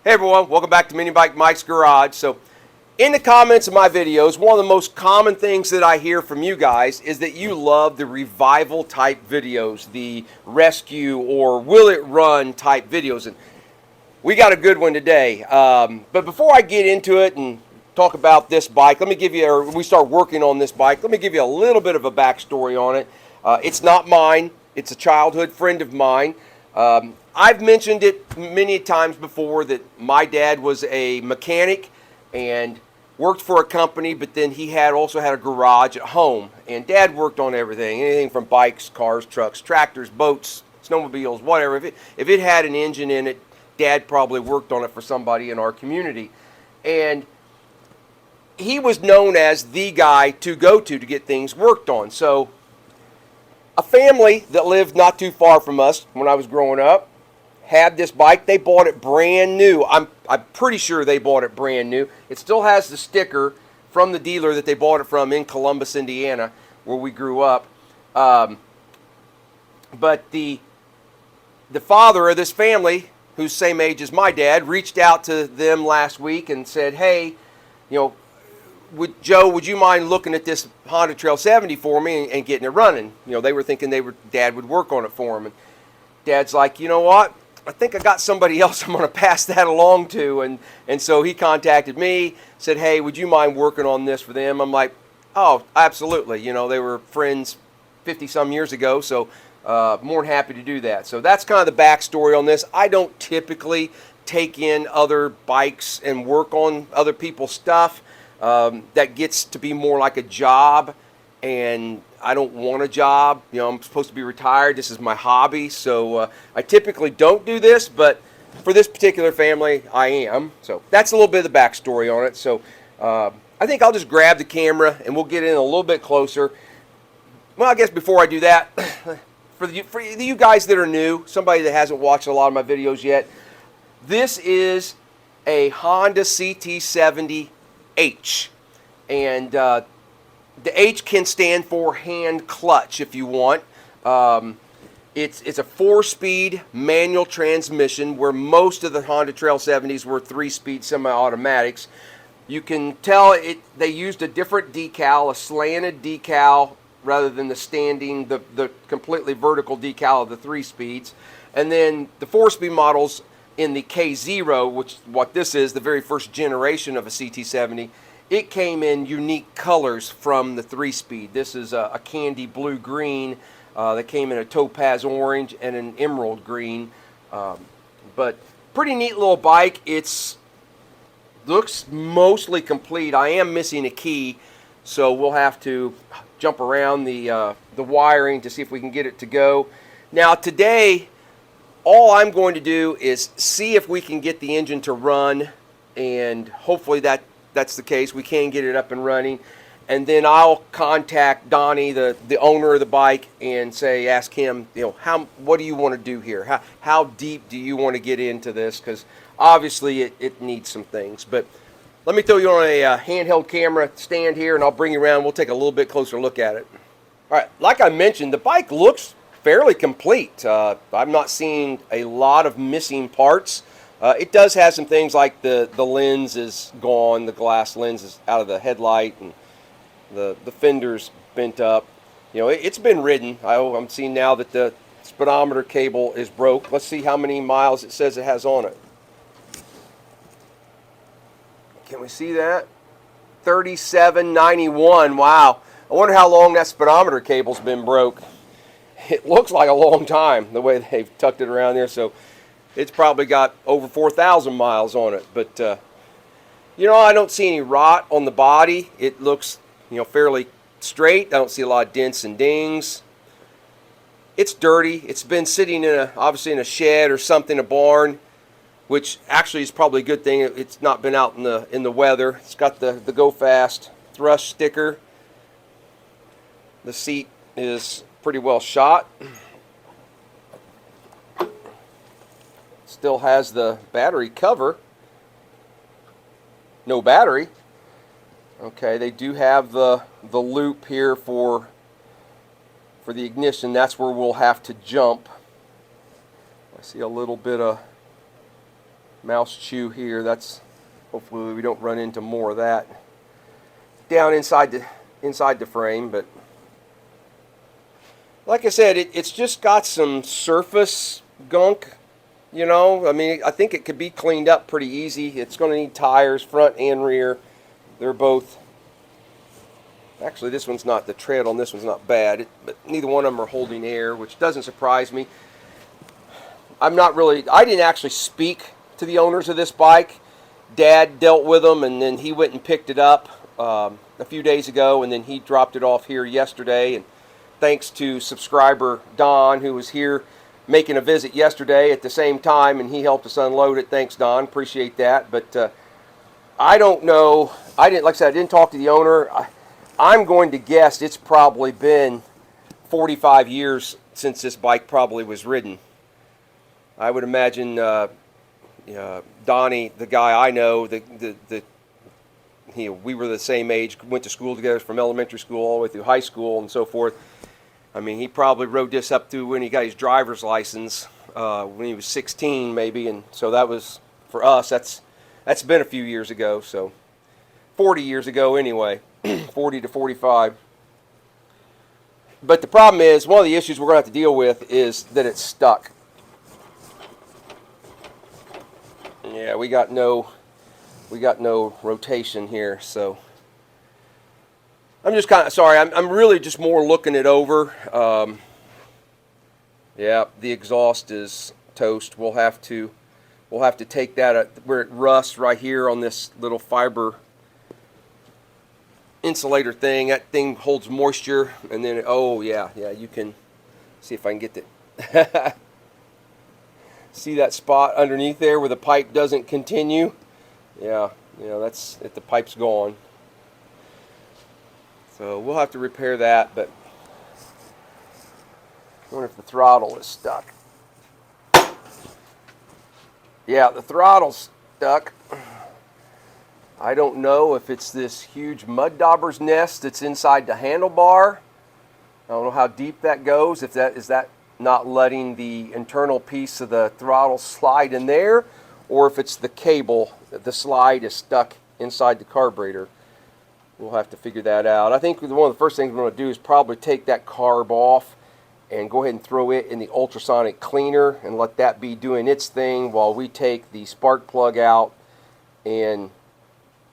Hey everyone, welcome back to Mini Bike Mike's Garage. So in the comments of my videos, one of the most common things that I hear from you guys is that you love the revival type videos, the rescue or will it run type videos. And we got a good one today. But before I get into it and talk about this bike, let me give you, or we start working on this bike, let me give you a little bit of a backstory on it. It's not mine, it's a childhood friend of mine. I've mentioned it many times before that my dad was a mechanic and worked for a company, but then he also had a garage at home. And Dad worked on everything, anything from bikes, cars, trucks, tractors, boats, snowmobiles, whatever. If it had an engine in it, Dad probably worked on it for somebody in our community. And he was known as the guy to go to get things worked on. So a family that lived not too far from us when I was growing up had this bike. They bought it brand new. I'm pretty sure they bought it brand new. It still has the sticker from the dealer that they bought it from in Columbus, Indiana, where we grew up. But the father of this family, who's same age as my dad, reached out to them last week and said, "Hey, Joe, would you mind looking at this Honda Trail 70 for me and getting it running?" They were thinking Dad would work on it for them. And Dad's like, "You know what? I think I got somebody else I'm going to pass that along to." And so he contacted me, said, "Hey, would you mind working on this for them?" I'm like, "Oh, absolutely." They were friends 50-some years ago, so more than happy to do that. So that's kind of the backstory on this. I don't typically take in other bikes and work on other people's stuff. That gets to be more like a job, and I don't want a job. I'm supposed to be retired. This is my hobby, so I typically don't do this, but for this particular family, I am. So that's a little bit of the backstory on it. So I think I'll just grab the camera and we'll get in a little bit closer. Well, I guess before I do that, for you guys that are new, somebody that hasn't watched a lot of my videos yet, this is a Honda CT70H, and the H can stand for hand clutch if you want. It's a 4-speed manual transmission, where most of the Honda Trail 70s were 3-speed semi-automatics. You can tell they used a different decal, a slanted decal, rather than the completely vertical decal of the 3-speeds. And then the 4-speed models in the K0, which what this is, the very first generation of a CT70, it came in unique colors from the 3-speed. This is a candy blue green that came in a topaz orange and an emerald green. But pretty neat little bike. It looks mostly complete. I am missing a key, so we'll have to jump around the wiring to see if we can get it to go. Now today, all I'm going to do is see if we can get the engine to run, and hopefully that's the case. We can get it up and running, and then I'll contact Donnie, the owner of the bike, and ask him, what do you want to do here? How deep do you want to get into this? Because obviously it needs some things. But let me throw you on a handheld camera stand here, and I'll bring you around. We'll take a little bit closer look at it. All right, like I mentioned, the bike looks fairly complete. I'm not seeing a lot of missing parts. It does have some things like the lens is gone, the glass lens is out of the headlight, and the fender's bent up. It's been ridden. I'm seeing now that the speedometer cable is broke. Let's see how many miles it says it has on it. Can we see that? 3791. Wow. I wonder how long that speedometer cable's been broke. It looks like a long time the way they've tucked it around there. So it's probably got over 4,000 miles on it. But I don't see any rot on the body. It looks fairly straight. I don't see a lot of dents and dings. It's dirty. It's been sitting obviously in a shed or something, a barn, which actually is probably a good thing. It's not been out in the weather. It's got the Go Fast Thrush sticker. The seat is pretty well shot. Still has the battery cover. No battery. Okay, they do have the loop here for the ignition. That's where we'll have to jump. I see a little bit of mouse chew here. That's, hopefully we don't run into more of that down inside the frame. But like I said, it's just got some surface gunk. You know, I mean, I think it could be cleaned up pretty easy. It's going to need tires, front and rear. They're both, actually this one's not, the tread on this one's not bad, but neither one of them are holding air, which doesn't surprise me. I didn't actually speak to the owners of this bike. Dad dealt with them, and then he went and picked it up a few days ago, and then he dropped it off here yesterday. And thanks to subscriber Don, who was here making a visit yesterday at the same time, and he helped us unload it. Thanks, Don. Appreciate that. But I don't know. Like I said, I didn't talk to the owner. I'm going to guess it's probably been 45 years since this bike probably was ridden. I would imagine Donnie, the guy I know, we were the same age, went to school together from elementary school all the way through high school and so forth. I mean, he probably rode this up through when he got his driver's license when he was 16 maybe, and so that was, for us, that's been a few years ago, so 40 years ago anyway, 40 to 45. But the problem is, one of the issues we're going to have to deal with is that it's stuck. Yeah, we got no rotation here, so I'm just kind of sorry. I'm really just more looking it over. Yeah, the exhaust is toast. We'll have to take that where it rusts right here on this little fiber insulator thing. That thing holds moisture, and then oh yeah, you can see if I can get it. See that spot underneath there where the pipe doesn't continue? Yeah, that's it. The pipe's gone. So we'll have to repair that, but I wonder if the throttle is stuck. Yeah, the throttle's stuck. I don't know if it's this huge mud dauber's nest that's inside the handlebar. I don't know how deep that goes. If that is that not letting the internal piece of the throttle slide in there, or if it's the cable, the slide is stuck inside the carburetor. We'll have to figure that out. I think one of the first things we're going to do is probably take that carb off and go ahead and throw it in the ultrasonic cleaner and let that be doing its thing while we take the spark plug out and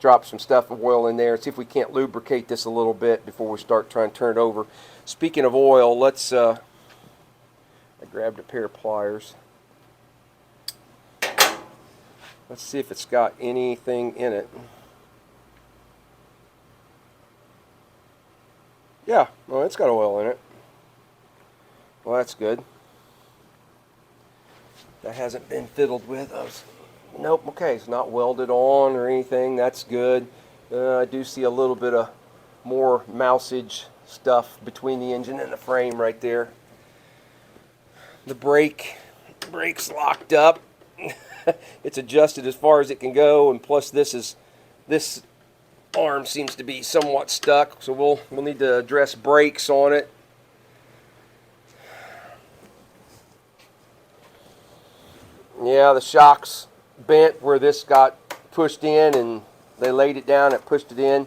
drop some stuff of oil in there and see if we can't lubricate this a little bit before we start trying to turn it over. Speaking of oil, let's I grabbed a pair of pliers. Let's see if it's got anything in it. Yeah, well, it's got oil in it. Well, that's good. That hasn't been fiddled with. Nope, okay, it's not welded on or anything. That's good. I do see a little bit of more mousage stuff between the engine and the frame right there. The brake's locked up. It's adjusted as far as it can go, and plus this arm seems to be somewhat stuck, so we'll need to address brakes on it. Yeah, the shock's bent where this got pushed in, and they laid it down and pushed it in.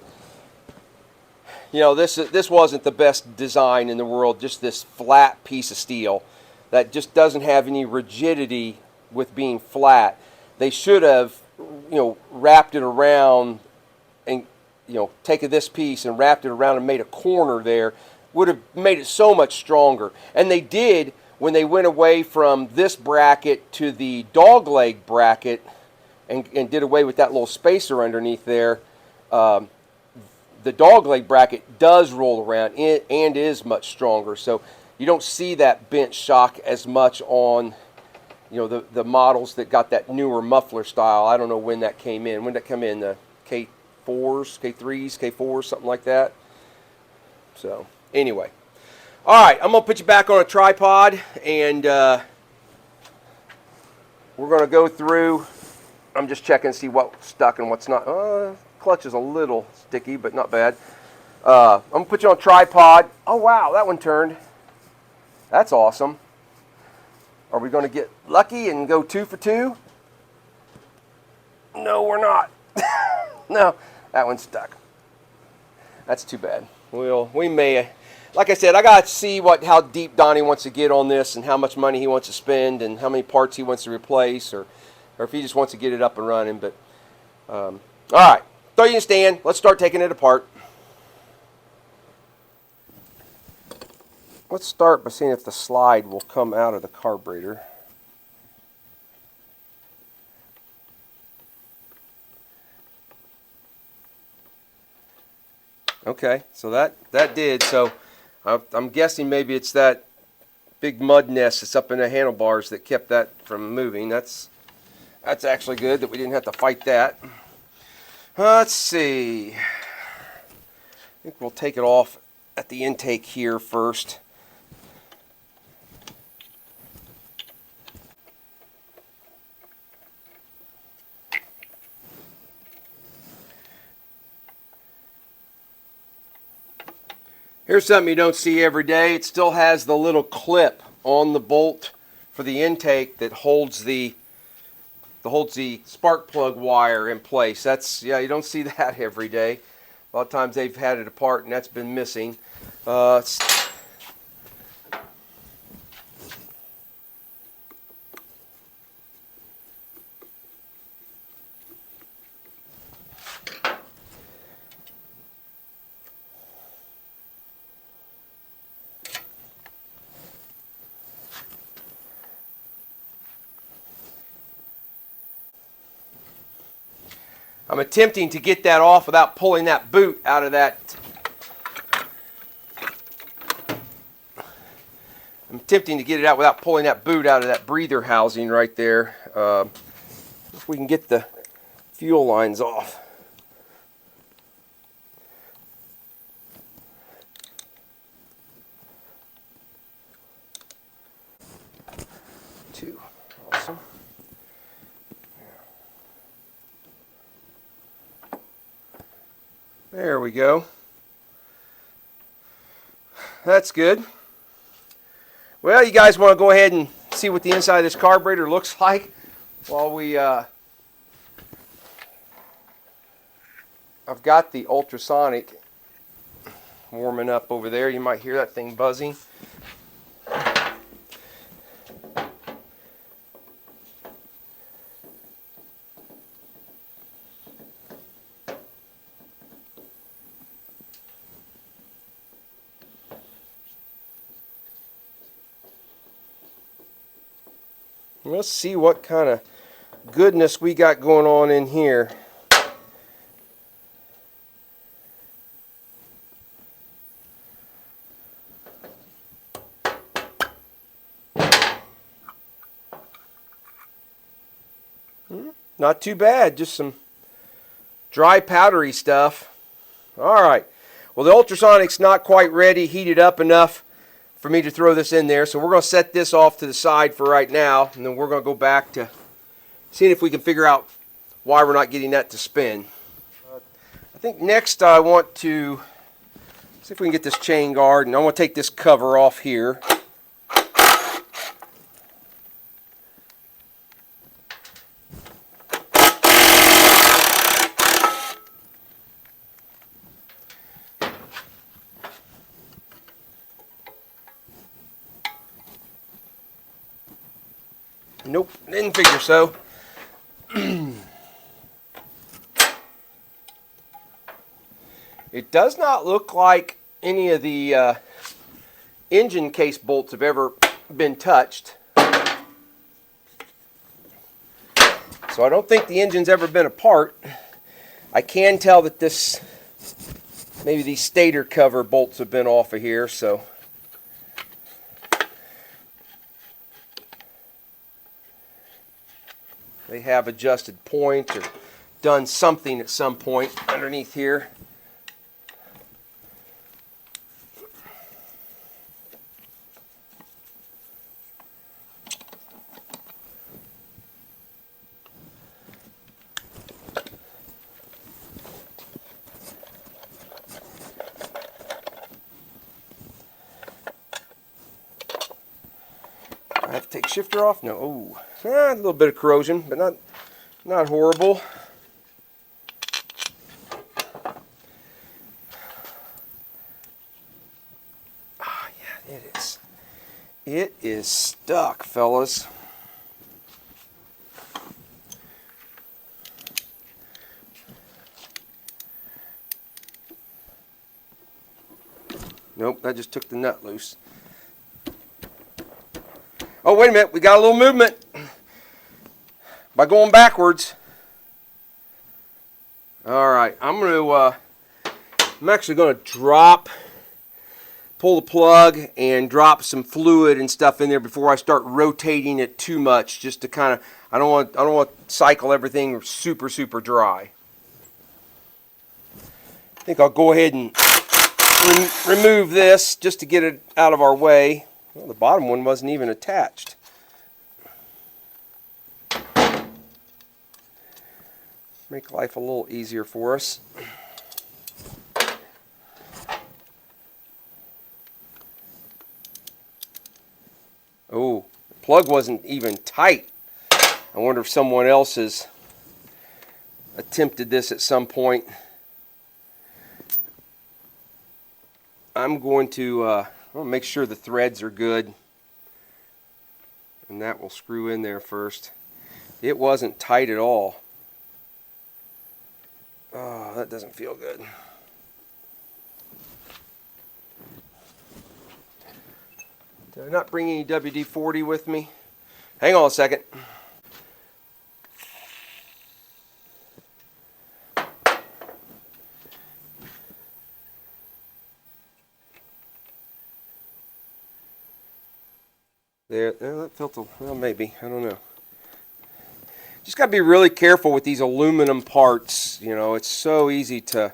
You know, this wasn't the best design in the world, just this flat piece of steel that just doesn't have any rigidity with being flat. They should have, wrapped it around and, taken this piece and wrapped it around and made a corner there. Would have made it so much stronger. And they did when they went away from this bracket to the dog leg bracket and did away with that little spacer underneath there. The dog leg bracket does roll around and is much stronger. So you don't see that bent shock as much on the models that got that newer muffler style. I don't know when that came in. When did that come in? The K4s, K3s, K4s, something like that. So anyway. All right, I'm going to put you back on a tripod, and we're going to go through. I'm just checking to see what's stuck and what's not. Clutch is a little sticky, but not bad. I'm going to put you on a tripod. Oh, wow, that one turned. That's awesome. Are we going to get lucky and go 2 for 2? No, we're not. No, that one's stuck. That's too bad. We may, like I said, I gotta see how deep Donnie wants to get on this and how much money he wants to spend and how many parts he wants to replace, or if he just wants to get it up and running. But all right, throw you in stand. Let's start taking it apart. Let's start by seeing if the slide will come out of the carburetor. Okay, so that did. So I'm guessing maybe it's that big mud nest that's up in the handlebars that kept that from moving. That's actually good that we didn't have to fight that. Let's see. I think we'll take it off at the intake here first. Here's something you don't see every day. It still has the little clip on the bolt for the intake that holds the spark plug wire in place. Yeah, you don't see that every day. A lot of times they've had it apart and that's been missing. I'm attempting to get that off without pulling that boot out of that. I'm attempting to get it out without pulling that boot out of that breather housing right there. If we can get the fuel lines off. Two. Awesome. There we go. That's good. Well, you guys want to go ahead and see what the inside of this carburetor looks like while I've got the ultrasonic warming up over there. You might hear that thing buzzing. Let's see what kind of goodness we got going on in here. Not too bad, just some dry powdery stuff. All right, well, the ultrasonic's not quite ready, heated up enough for me to throw this in there, so we're going to set this off to the side for right now, and then we're going to go back to seeing if we can figure out why we're not getting that to spin. I think next I want to see if we can get this chain guard, and I want to take this cover off here. Nope, didn't figure so. It does not look like any of the engine case bolts have ever been touched. So I don't think the engine's ever been apart. I can tell that maybe these stator cover bolts have been off of here, so. They have adjusted points or done something at some point underneath here. I have to take shifter off? No. Oh, a little bit of corrosion, but not horrible. It is stuck, fellas. Nope, that just took the nut loose. Oh, wait a minute. We got a little movement by going backwards. All right, I'm actually going to pull the plug and drop some fluid and stuff in there before I start rotating it too much, just to kind of, I don't want to cycle everything super dry. I think I'll go ahead and remove this just to get it out of our way. Well, the bottom one wasn't even attached. Make life a little easier for us. Oh, the plug wasn't even tight. I wonder if someone else has attempted this at some point. I'm going to make sure the threads are good, and that will screw in there first. It wasn't tight at all. Oh, that doesn't feel good. Did I not bring any WD-40 with me? Hang on a second. There, that felt well, maybe, I don't know. Just got to be really careful with these aluminum parts. You know, it's so easy to,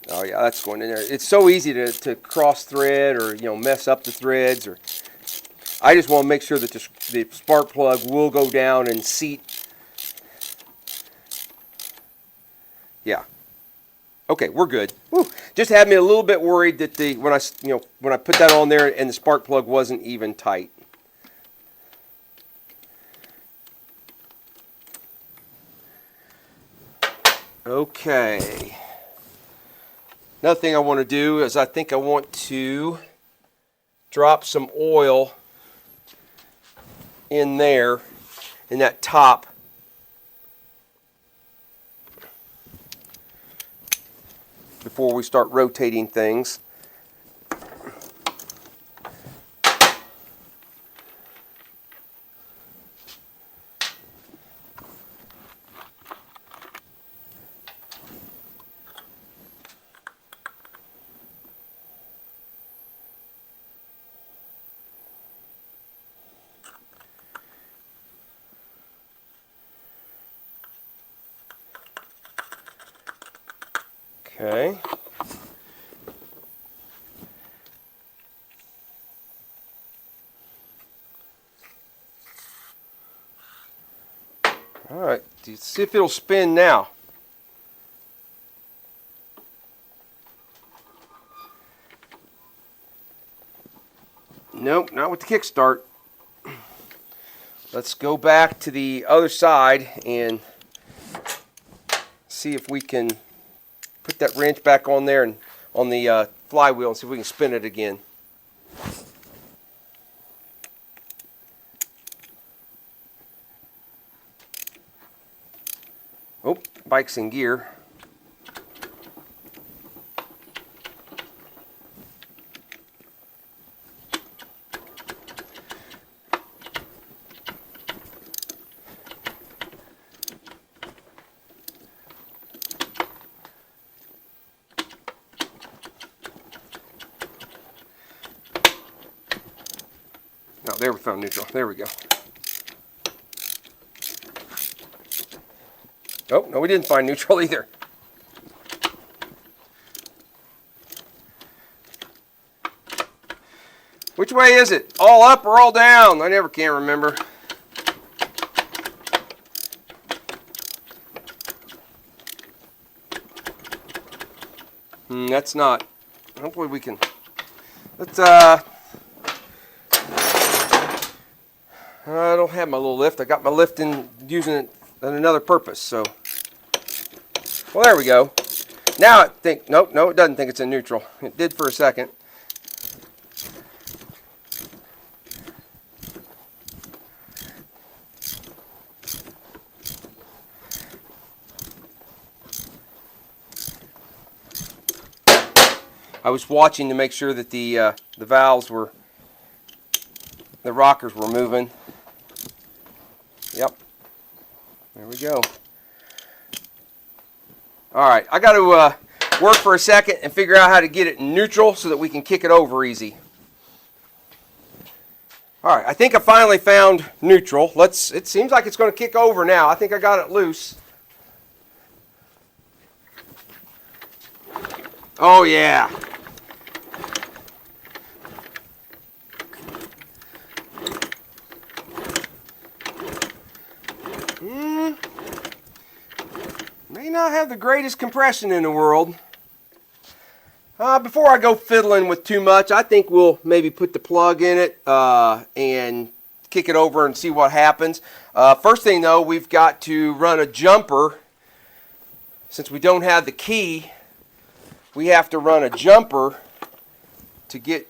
oh yeah, that's going in there. It's so easy to cross thread or, you know, mess up the threads. Or I just want to make sure that the spark plug will go down and seat. Yeah. Okay, we're good. Whew. Just had me a little bit worried that when I put that on there and the spark plug wasn't even tight. Okay. Another thing I want to do is I think I want to drop some oil in there, in that top. Before we start rotating things. Okay. All right, let's see if it'll spin now. Nope, not with the kickstart. Let's go back to the other side and see if we can put that wrench back on there and on the flywheel and see if we can spin it again. Oh, bike's in gear. Oh, there we found neutral. There we go. Oh, no, we didn't find neutral either. Which way is it? All up or all down? I never can remember. That's not. Hopefully we can. Let's I don't have my little lift. I got my lift in using it in another purpose. So, well, there we go. Now it think. Nope, no, it doesn't think it's in neutral. It did for a second. I was watching to make sure that the valves were, the rockers were moving. Yep. There we go. All right, I got to work for a second and figure out how to get it in neutral so that we can kick it over easy. All right, I think I finally found neutral. It seems like it's going to kick over now. I think I got it loose. Oh yeah. May not have the greatest compression in the world. Before I go fiddling with too much, I think we'll maybe put the plug in it and kick it over and see what happens. First thing though, we've got to run a jumper. Since we don't have the key, we have to run a jumper to get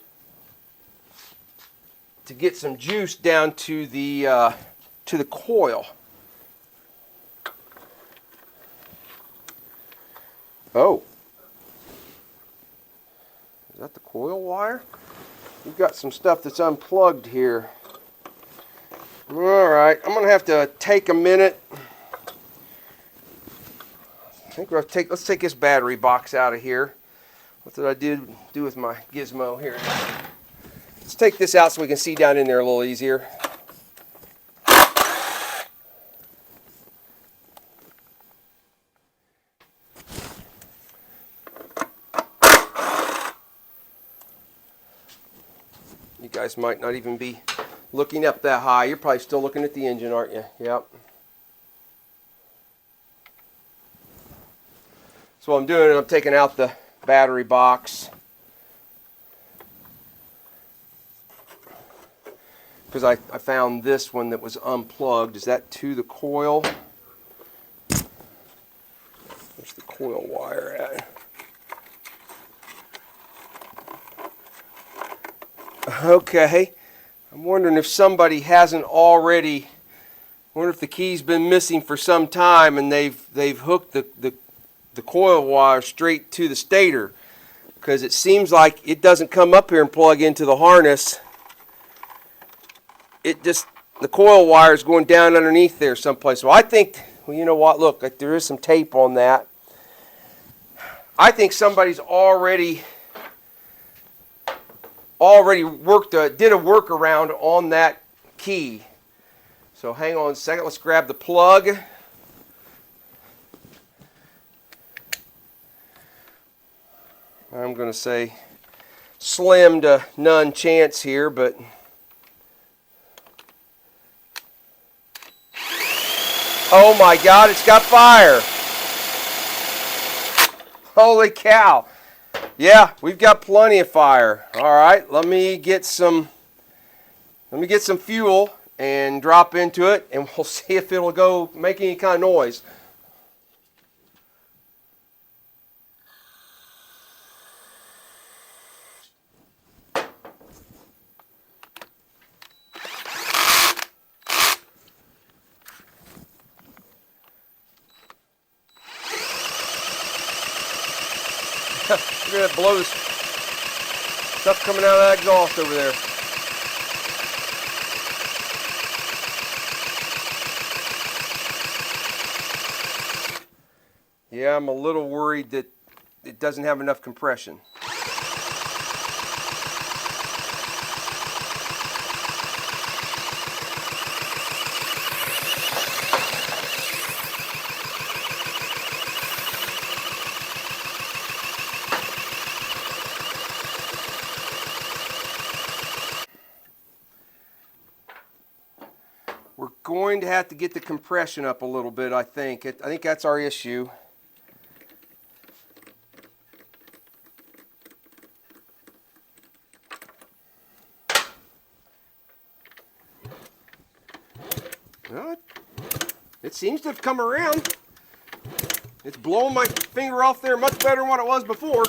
some juice down to the coil. Oh. Is that the coil wire? We've got some stuff that's unplugged here. Alright, I'm going to have to take a minute. I think let's take this battery box out of here. What did I do with my gizmo here? Let's take this out so we can see down in there a little easier. You guys might not even be looking up that high. You're probably still looking at the engine, aren't you? Yep. So what I'm doing is I'm taking out the battery box because I found this one that was unplugged. Is that to the coil? Where's the coil wire at? Okay, I'm wondering if somebody hasn't already. I wonder if the key's been missing for some time and they've hooked the coil wire straight to the stator, because it seems like it doesn't come up here and plug into the harness. It just, the coil wire is going down underneath there someplace. So I think, well, you know what? Look, like there is some tape on that. I think somebody's already did a workaround on that key. So hang on a second, let's grab the plug. I'm going to say slim to none chance here, but oh my God, it's got fire. Holy cow. Yeah, we've got plenty of fire. All right, let me get some fuel and drop into it, and we'll see if it'll go make any kind of noise. Look at that blows. Stuff coming out of that exhaust over there. Yeah, I'm a little worried that it doesn't have enough compression. We're going to have to get the compression up a little bit, I think. I think that's our issue. Well, it seems to have come around. It's blowing my finger off there much better than what it was before.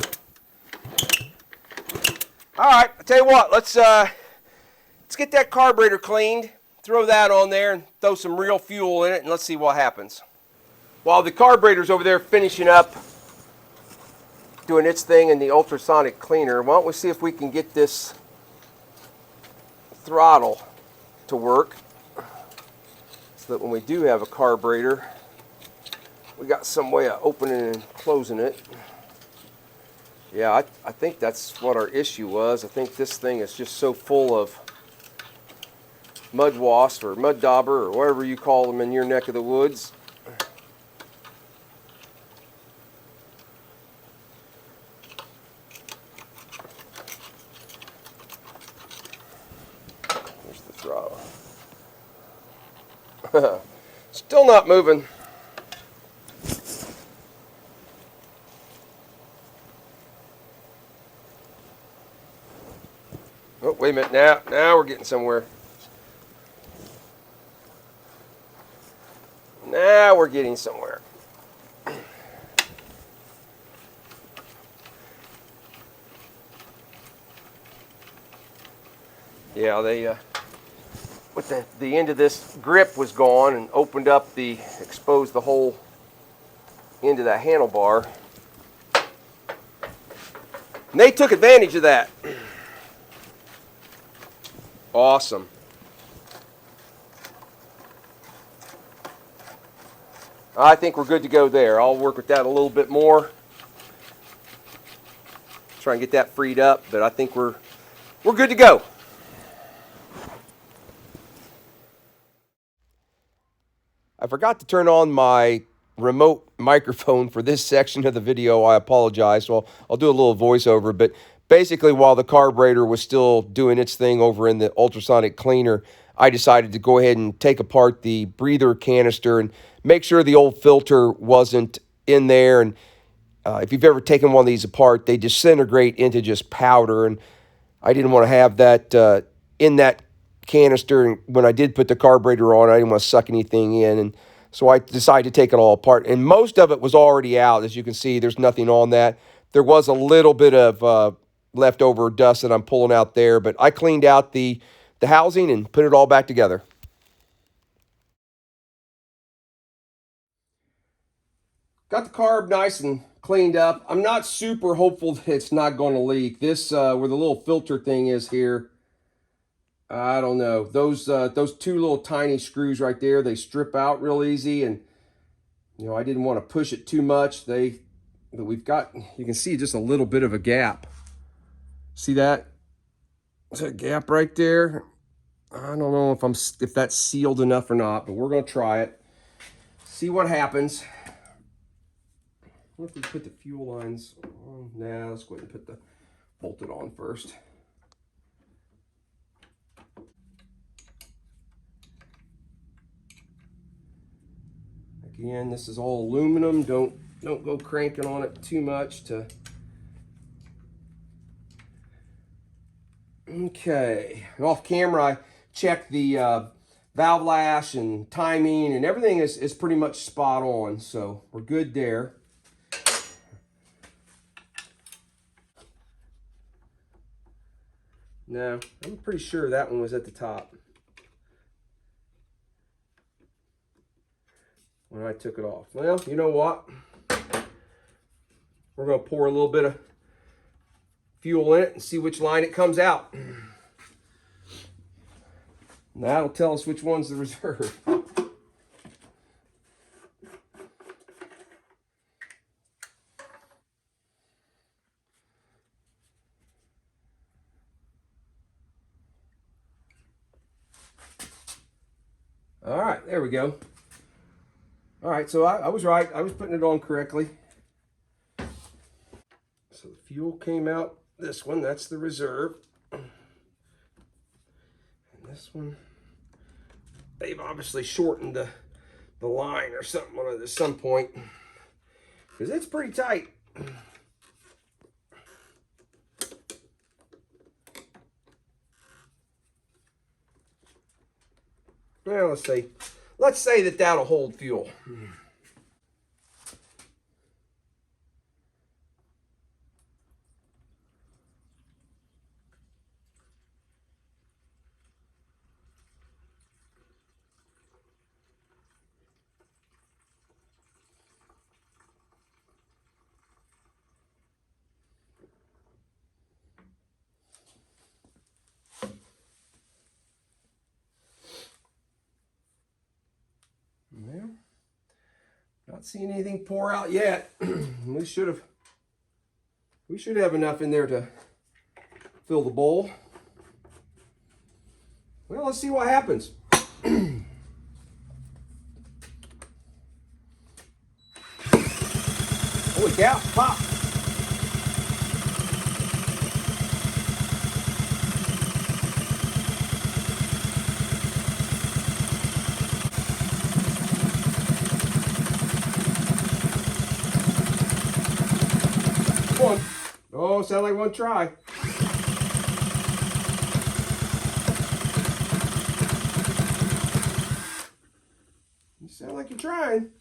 All right, I'll tell you what, let's get that carburetor cleaned. Throw that on there and throw some real fuel in it, and let's see what happens. While the carburetor's over there finishing up, doing its thing in the ultrasonic cleaner. Why don't we see if we can get this throttle to work so that when we do have a carburetor, we got some way of opening and closing it. Yeah, I think that's what our issue was. I think this thing is just so full of mud wasp or mud dauber or whatever you call them in your neck of the woods. There's the throttle. Still not moving. Oh, wait a minute. Now we're getting somewhere. Now we're getting somewhere. Yeah, they with the end of this grip was gone and opened up exposed the whole end of that handlebar. And they took advantage of that. Awesome. I think we're good to go there. I'll work with that a little bit more. Try and get that freed up, but I think we're good to go. I forgot to turn on my remote microphone for this section of the video. I apologize. So I'll do a little voiceover, but basically while the carburetor was still doing its thing over in the ultrasonic cleaner, I decided to go ahead and take apart the breather canister and make sure the old filter wasn't in there. And if you've ever taken one of these apart, they disintegrate into just powder. And I didn't want to have that in that canister. And when I did put the carburetor on, I didn't want to suck anything in. And so I decided to take it all apart. And most of it was already out. As you can see, there's nothing on that. There was a little bit of leftover dust that I'm pulling out there. But I cleaned out the housing and put it all back together. Got the carb nice and cleaned up. I'm not super hopeful that it's not going to leak. This, where the little filter thing is here, I don't know. Those two little tiny screws right there, they strip out real easy, and I didn't want to push it too much. But we've got, you can see just a little bit of a gap. See that? There's a gap right there. I don't know if that's sealed enough or not, but we're going to try it. See what happens. What if we put the fuel lines on? Nah, let's go ahead and bolt it on first. Again, this is all aluminum. Don't go cranking on it too much Okay. Off camera, I checked the valve lash and timing, and everything is pretty much spot on. So we're good there. No, I'm pretty sure that one was at the top when I took it off. Well, you know what? We're going to pour a little bit of fuel in it and see which line it comes out. And that'll tell us which one's the reserve. All right, there we go. All right, so I was right. I was putting it on correctly. So the fuel came out. This one, that's the reserve. And this one, they've obviously shortened the line or something on it at some point, because it's pretty tight. Well, let's say that'll hold fuel. Not seeing anything pour out yet. We should have enough in there to fill the bowl. Well, let's see what happens. Holy cow, pop. One. Oh, sound like one try. You sound like you're trying.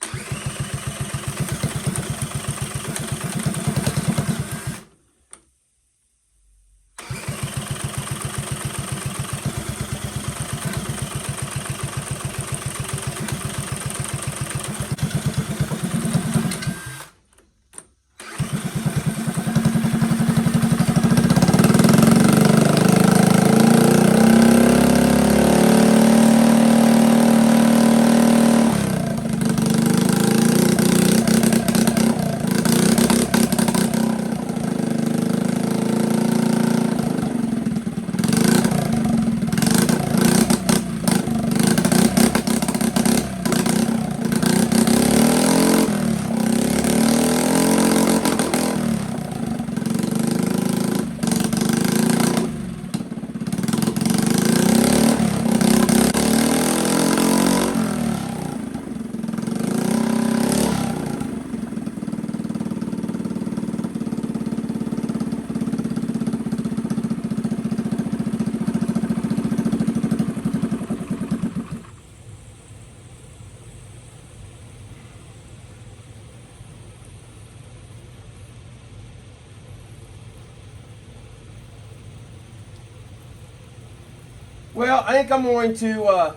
Well, I think I'm going to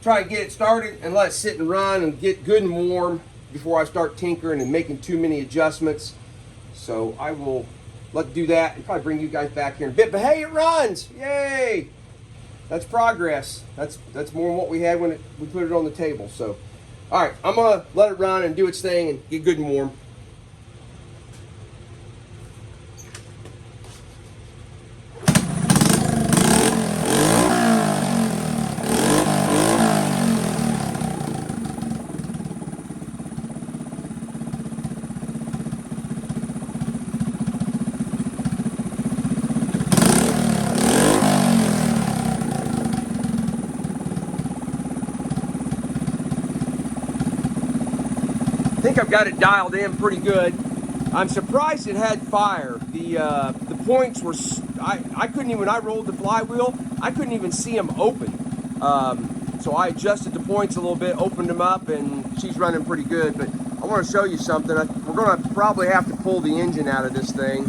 try and get it started and let it sit and run and get good and warm before I start tinkering and making too many adjustments. So I will let it do that and probably bring you guys back here in a bit. But hey, it runs! Yay! That's progress. That's more than what we had when we put it on the table. So, all right, I'm gonna let it run and do its thing and get good and warm. I think I've got it dialed in pretty good. I'm surprised it had fire. The points were, I couldn't even, when I rolled the flywheel, I couldn't even see them open. So I adjusted the points a little bit, opened them up, and she's running pretty good. But I want to show you something. We're going to probably have to pull the engine out of this thing.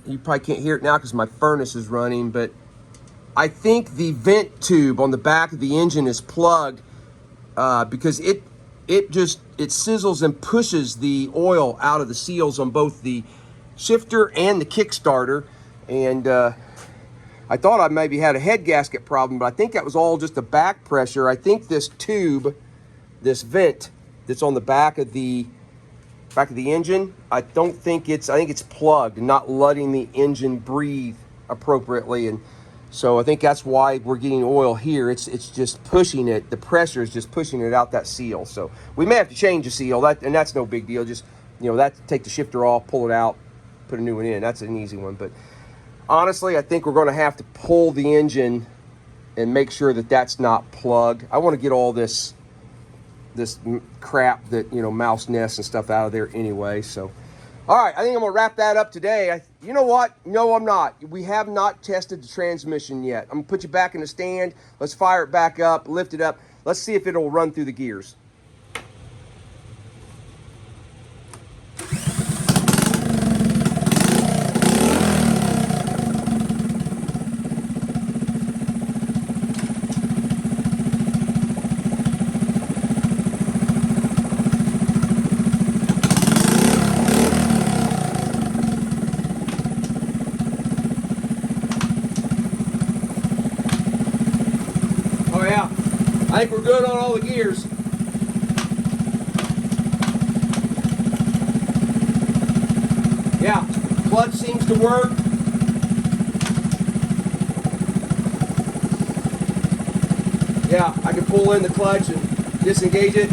You probably can't hear it now because my furnace is running, but I think the vent tube on the back of the engine is plugged because it sizzles and pushes the oil out of the seals on both the shifter and the Kickstarter. And I thought I maybe had a head gasket problem, but I think that was all just the back pressure. I think this tube, this vent that's on the back of the engine, I think it's plugged, not letting the engine breathe appropriately. And so I think that's why we're getting oil here. It's just pushing it. The pressure is just pushing it out that seal. So we may have to change the seal, and that's no big deal. Just, take the shifter off, pull it out, put a new one in. That's an easy one. But honestly, I think we're going to have to pull the engine and make sure that that's not plugged. I want to get all this crap that, mouse nests and stuff out of there anyway. So, all right, I think I'm going to wrap that up today. You know what? No, I'm not. We have not tested the transmission yet. I'm going to put you back in the stand. Let's fire it back up, lift it up. Let's see if it'll run through the gears. I think we're good on all the gears. Yeah, clutch seems to work. Yeah, I can pull in the clutch and disengage it.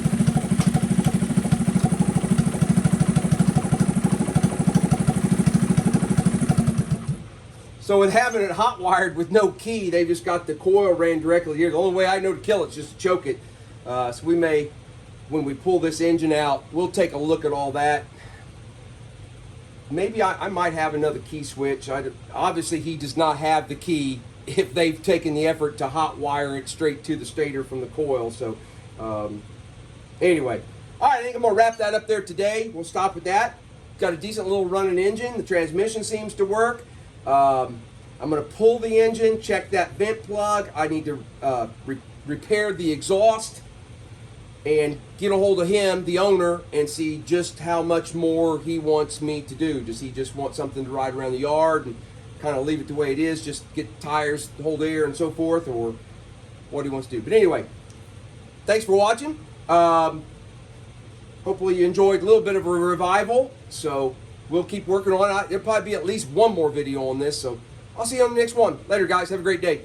So with having it hot wired with no key, they just got the coil ran directly here. The only way I know to kill it is just to choke it. So we may, when we pull this engine out, we'll take a look at all that. Maybe I might have another key switch. Obviously, he does not have the key if they've taken the effort to hot wire it straight to the stator from the coil. So anyway, all right, I think I'm going to wrap that up there today. We'll stop at that. Got a decent little running engine. The transmission seems to work. I'm going to pull the engine, check that vent plug. I need to repair the exhaust and get a hold of him, the owner, and see just how much more he wants me to do. Does he just want something to ride around the yard and kind of leave it the way it is, just get tires, hold air, and so forth, or what he wants to do? But anyway, thanks for watching. Hopefully you enjoyed a little bit of a revival. So we'll keep working on it. There'll probably be at least one more video on this. So I'll see you on the next one. Later, guys. Have a great day.